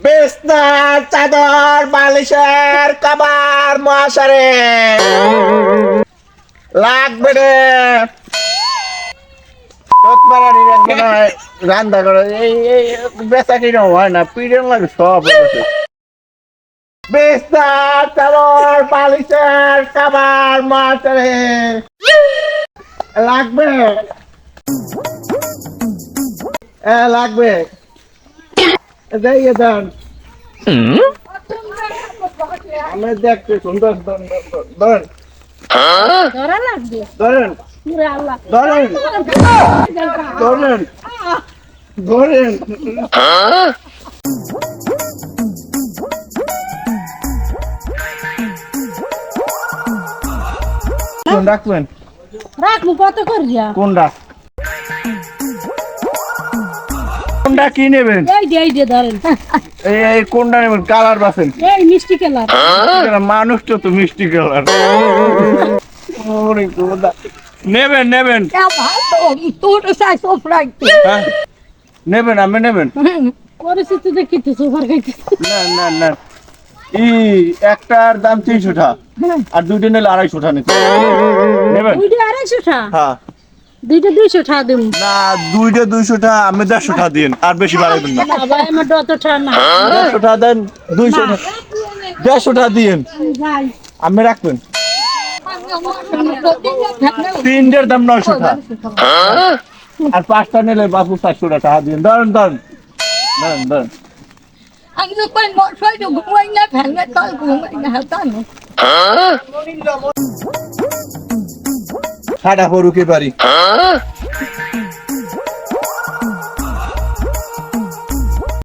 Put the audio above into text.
বিছনার চাদর বালিশের কভার মশারি লাগবে রে। রান্না করে এই বেচা কিনা হয় না, পিড়েন লাগে সব। বিছনার চাদর বালিশের কভার মশারি লাগবে। লাগবে দেন। আমি দেখতে সুন্দর ধরেন ধরেন ধরেন ধরেন ধরেন। কোন রাখবেন? রাখবো কত করিয়া? কোনটা কোনটা কি নেবেন? এই যে ধরেন। এই কোনটা নেবেন? কালার বাসেন। এই মিষ্টি কালার। মানুষ তো মিষ্টি কালার নেবেন নেবেন তোর সাই সব রাখতে নেবেন আমি নেবেন। পরিস্থিতি দেখি তো সুপার খাইতে। না না না একটার দাম 300 টাকা আর দুইটা নিলে 250 টাকা নিতে নেবেন। দুইটা 250 টাকা? হ্যাঁ। দুইটা 200 টাকা দেব না দুইটা 200 টাকা, আমি 150 টাকা দিন, আর বেশি বাড়াইবেন না। বাবা আমার অত টাকা না। 150 টাকা দেন, 200 টাকা 150 টাকা দিন, যাই আমি রাখবেন। তিনটার দাম 900 টাকা আর 5টা নিলে বাপু 400 টাকা দিন। ধরেন ধরেন ধরেন ধরেন। আমি তো কই মশাই তো ঘুমাই না, ফ্যানের তল ঘুমাই না হাতানো। সাদা পরুকে পারি